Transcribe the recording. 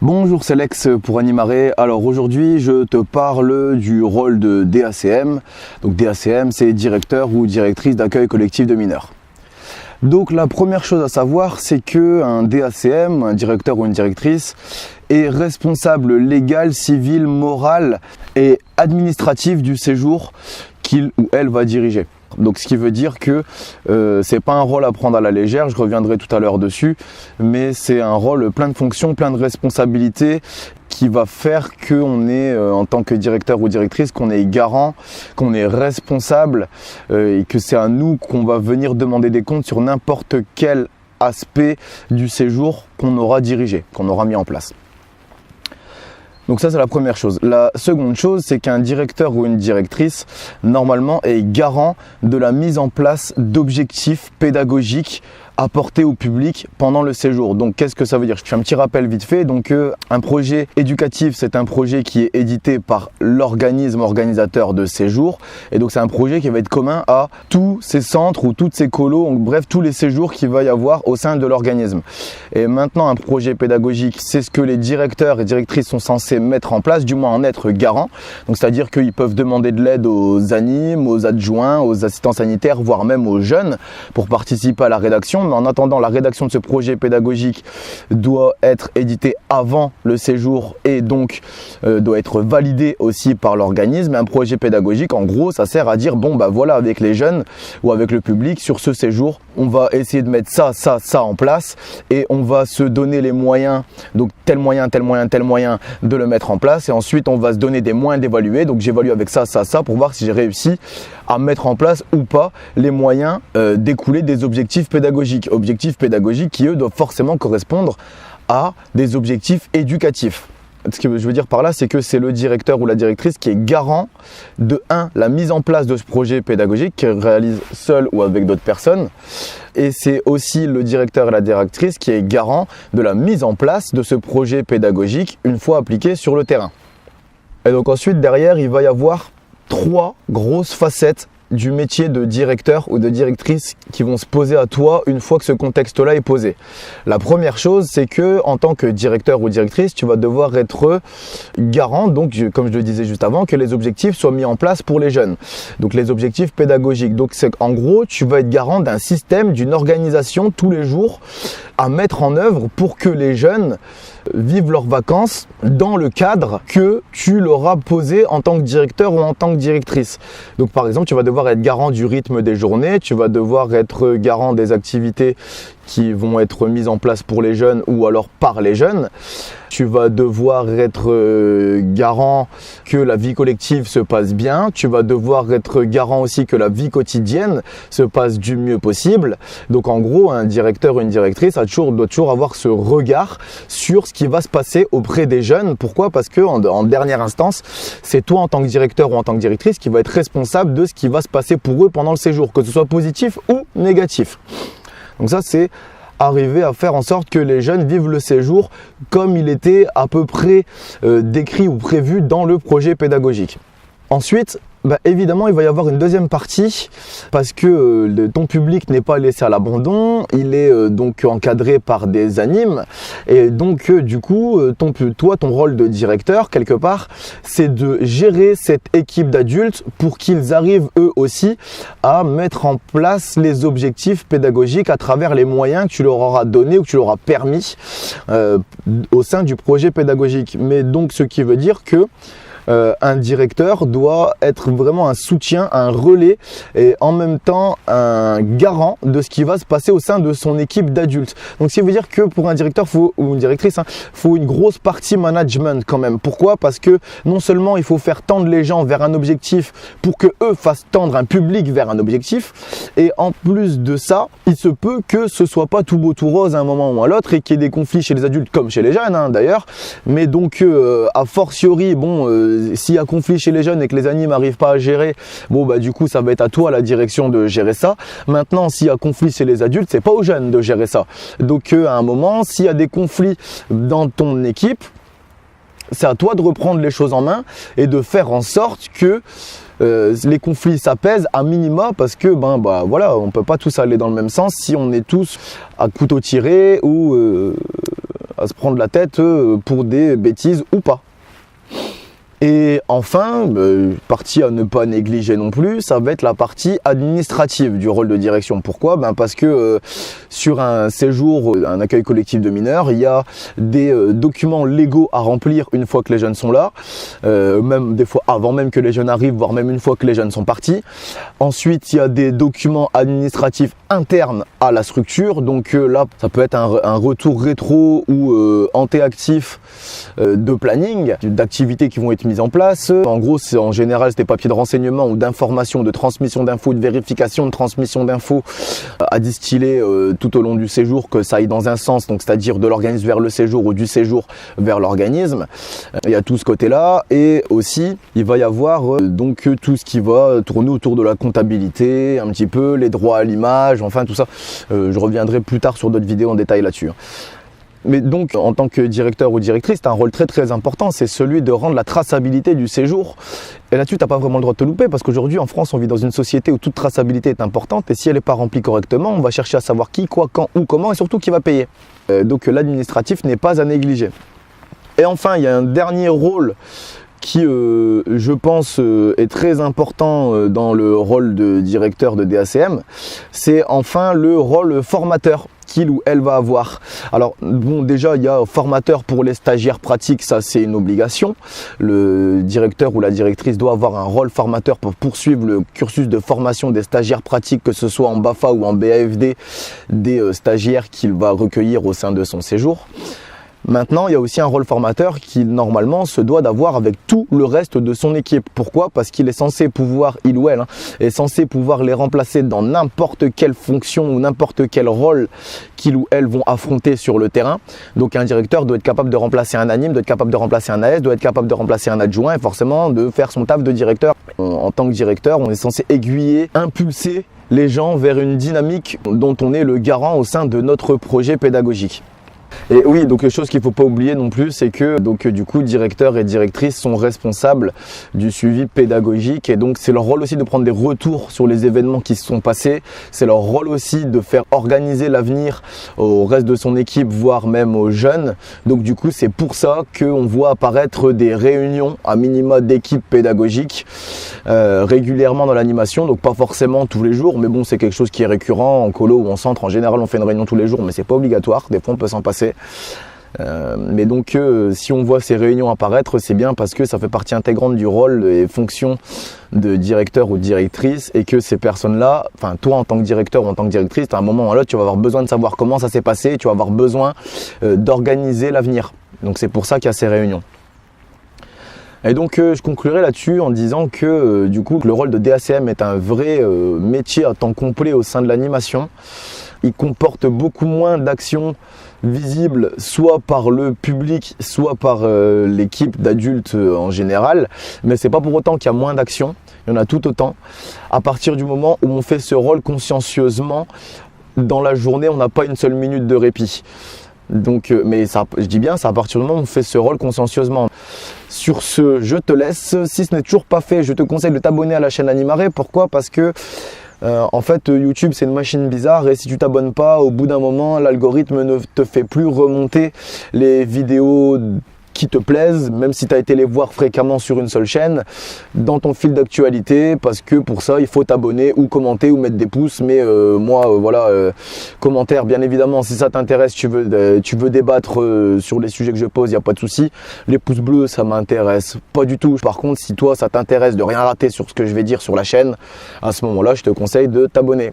Bonjour, c'est Lex pour Animare. Alors aujourd'hui, je te parle du rôle de DACM. Donc DACM, c'est directeur ou directrice d'accueil collectif de mineurs. Donc la première chose à savoir, c'est qu'un DACM, un directeur ou une directrice, est responsable légal, civil, moral et administratif du séjour qu'il ou elle va diriger. Donc ce qui veut dire que c'est pas un rôle à prendre à la légère, je reviendrai tout à l'heure dessus, mais c'est un rôle plein de fonctions, plein de responsabilités qui va faire qu'on est, en tant que directeur ou directrice, qu'on est garant, qu'on est responsable et que c'est à nous qu'on va venir demander des comptes sur n'importe quel aspect du séjour qu'on aura dirigé, qu'on aura mis en place. Donc ça, c'est la première chose. La seconde chose, c'est qu'un directeur ou une directrice, normalement, est garant de la mise en place d'objectifs pédagogiques apportés au public pendant le séjour. Donc qu'est-ce que ça veut dire? Je fais un petit rappel vite fait. Donc un projet éducatif, c'est un projet qui est édité par l'organisme organisateur de séjour. Et donc c'est un projet qui va être commun à tous ces centres ou toutes ces colos, bref tous les séjours qu'il va y avoir au sein de l'organisme. Et maintenant, un projet pédagogique, c'est ce que les directeurs et directrices sont censés mettre en place, du moins en être garants. Donc c'est-à-dire qu'ils peuvent demander de l'aide aux animes, aux adjoints, aux assistants sanitaires, voire même aux jeunes pour participer à la rédaction. Mais en attendant, la rédaction de ce projet pédagogique doit être éditée avant le séjour et donc doit être validée aussi par l'organisme. Un projet pédagogique, en gros, ça sert à dire, bon bah voilà, avec les jeunes ou avec le public, sur ce séjour, on va essayer de mettre ça en place et on va se donner les moyens, donc tel moyen de le mettre en place, et ensuite on va se donner des moyens d'évaluer. Donc j'évalue avec ça pour voir si j'ai réussi à mettre en place ou pas les moyens découlés des objectifs pédagogiques. Objectifs pédagogiques qui, eux, doivent forcément correspondre à des objectifs éducatifs. Ce que je veux dire par là, c'est que c'est le directeur ou la directrice qui est garant de la mise en place de ce projet pédagogique qu'il réalise seul ou avec d'autres personnes. Et c'est aussi le directeur et la directrice qui est garant de la mise en place de ce projet pédagogique une fois appliqué sur le terrain. Et donc ensuite, derrière, il va y avoir 3 grosses facettes du métier de directeur ou de directrice qui vont se poser à toi une fois que ce contexte-là est posé. La première chose, c'est que en tant que directeur ou directrice, tu vas devoir être garant, donc comme je le disais juste avant, que les objectifs soient mis en place pour les jeunes. Donc les objectifs pédagogiques. Donc c'est en gros, tu vas être garant d'un système, d'une organisation tous les jours à mettre en œuvre pour que les jeunes vivent leurs vacances dans le cadre que tu leur as posé en tant que directeur ou en tant que directrice. Donc par exemple, tu vas devoir être garant du rythme des journées, tu vas devoir être garant des activités qui vont être mises en place pour les jeunes ou alors par les jeunes. Tu vas devoir être garant que la vie collective se passe bien. Tu vas devoir être garant aussi que la vie quotidienne se passe du mieux possible. Donc en gros, un directeur ou une directrice doit toujours avoir ce regard sur ce qui va se passer auprès des jeunes. Pourquoi? Parce que en dernière instance, c'est toi en tant que directeur ou en tant que directrice qui va être responsable de ce qui va se passer pour eux pendant le séjour, que ce soit positif ou négatif. Donc ça, c'est arriver à faire en sorte que les jeunes vivent le séjour comme il était à peu près décrit ou prévu dans le projet pédagogique. Ensuite, évidemment, il va y avoir une deuxième partie parce que ton public n'est pas laissé à l'abandon, il est donc encadré par des animes et donc du coup, ton rôle de directeur, quelque part, c'est de gérer cette équipe d'adultes pour qu'ils arrivent eux aussi à mettre en place les objectifs pédagogiques à travers les moyens que tu leur auras donnés ou que tu leur auras permis au sein du projet pédagogique. Mais donc, ce qui veut dire que un directeur doit être vraiment un soutien, un relais et en même temps un garant de ce qui va se passer au sein de son équipe d'adultes. Donc ce qui veut dire que pour un directeur ou une directrice, faut une grosse partie management quand même. Pourquoi? Parce que non seulement il faut faire tendre les gens vers un objectif pour que eux fassent tendre un public vers un objectif, et en plus de ça, il se peut que ce soit pas tout beau tout rose à un moment ou à l'autre et qu'il y ait des conflits chez les adultes comme chez les jeunes d'ailleurs. Mais donc a fortiori, s'il y a conflit chez les jeunes et que les animes n'arrivent pas à gérer, du coup ça va être à toi la direction de gérer ça. Maintenant, s'il y a conflit chez les adultes, c'est pas aux jeunes de gérer ça. Donc à un moment, s'il y a des conflits dans ton équipe, c'est à toi de reprendre les choses en main et de faire en sorte que les conflits s'apaisent à minima, parce que on peut pas tous aller dans le même sens si on est tous à couteau tiré ou à se prendre la tête pour des bêtises ou pas. Et enfin, partie à ne pas négliger non plus, ça va être la partie administrative du rôle de direction. Pourquoi ? Parce que sur un séjour, un accueil collectif de mineurs, il y a des documents légaux à remplir une fois que les jeunes sont là, même des fois avant même que les jeunes arrivent, voire même une fois que les jeunes sont partis. Ensuite, il y a des documents administratifs internes à la structure. Donc là, ça peut être un retour rétro ou antéactif de planning, d'activités qui vont être mises en place. En gros, c'est en général c'est des papiers de renseignement ou d'information, de transmission d'infos, de vérification de transmission d'infos à distiller tout au long du séjour, que ça aille dans un sens, donc c'est-à-dire de l'organisme vers le séjour ou du séjour vers l'organisme. Il y a tout ce côté-là, et aussi il va y avoir donc tout ce qui va tourner autour de la comptabilité, un petit peu les droits à l'image, enfin tout ça. Je reviendrai plus tard sur d'autres vidéos en détail là-dessus. Mais donc, en tant que directeur ou directrice, tu as un rôle très très important, c'est celui de rendre la traçabilité du séjour. Et là-dessus, tu n'as pas vraiment le droit de te louper, parce qu'aujourd'hui, en France, on vit dans une société où toute traçabilité est importante, et si elle n'est pas remplie correctement, on va chercher à savoir qui, quoi, quand, où, comment, et surtout qui va payer. Donc l'administratif n'est pas à négliger. Et enfin, il y a un dernier rôle qui, je pense, est très important dans le rôle de directeur de DACM, c'est enfin le rôle formateur qu'il ou elle va avoir. Alors bon, déjà il y a formateur pour les stagiaires pratiques, ça c'est une obligation. Le directeur ou la directrice doit avoir un rôle formateur pour poursuivre le cursus de formation des stagiaires pratiques, que ce soit en BAFA ou en BAFD, des stagiaires qu'il va recueillir au sein de son séjour. Maintenant, il y a aussi un rôle formateur qu'il normalement se doit d'avoir avec tout le reste de son équipe. Pourquoi ? Parce qu'il est censé pouvoir, il ou elle, est censé pouvoir les remplacer dans n'importe quelle fonction ou n'importe quel rôle qu'ils ou elles vont affronter sur le terrain. Donc un directeur doit être capable de remplacer un anime, doit être capable de remplacer un AS, doit être capable de remplacer un adjoint et forcément de faire son taf de directeur. En tant que directeur, on est censé aiguiller, impulser les gens vers une dynamique dont on est le garant au sein de notre projet pédagogique. Et oui, donc quelque chose qu'il ne faut pas oublier non plus, c'est que donc du coup directeurs et directrices sont responsables du suivi pédagogique, et donc c'est leur rôle aussi de prendre des retours sur les événements qui se sont passés. C'est leur rôle aussi de faire organiser l'avenir au reste de son équipe, voire même aux jeunes. Donc du coup c'est pour ça qu'on voit apparaître des réunions à minima d'équipes pédagogiques régulièrement dans l'animation, donc pas forcément tous les jours, mais bon, c'est quelque chose qui est récurrent en colo ou en centre. En général on fait une réunion tous les jours, mais c'est pas obligatoire, des fois on peut s'en passer. Mais donc si on voit ces réunions apparaître, c'est bien parce que ça fait partie intégrante du rôle et fonction de directeur ou de directrice, et que ces personnes-là, enfin toi en tant que directeur ou en tant que directrice, à un moment ou à l'autre, tu vas avoir besoin de savoir comment ça s'est passé, et tu vas avoir besoin d'organiser l'avenir. Donc c'est pour ça qu'il y a ces réunions. Et donc je conclurai là-dessus en disant que du coup le rôle de DACM est un vrai métier à temps complet au sein de l'animation. Il comporte beaucoup moins d'actions visibles, soit par le public, soit par l'équipe d'adultes en général, mais c'est pas pour autant qu'il y a moins d'actions, il y en a tout autant. À partir du moment où on fait ce rôle consciencieusement, dans la journée, on n'a pas une seule minute de répit. Donc, mais ça, je dis bien, c'est à partir du moment où on fait ce rôle consciencieusement. Sur ce, je te laisse. Si ce n'est toujours pas fait, je te conseille de t'abonner à la chaîne Animaré. Pourquoi ? Parce que en fait, YouTube c'est une machine bizarre, et si tu t'abonnes pas, au bout d'un moment, l'algorithme ne te fait plus remonter les vidéos qui te plaisent, même si tu as été les voir fréquemment sur une seule chaîne, dans ton fil d'actualité, parce que pour ça, il faut t'abonner ou commenter ou mettre des pouces. Mais voilà, commentaire, bien évidemment, si ça t'intéresse, tu veux débattre sur les sujets que je pose, il n'y a pas de souci. Les pouces bleus, ça m'intéresse pas du tout. Par contre, si toi, ça t'intéresse de rien rater sur ce que je vais dire sur la chaîne, à ce moment-là, je te conseille de t'abonner.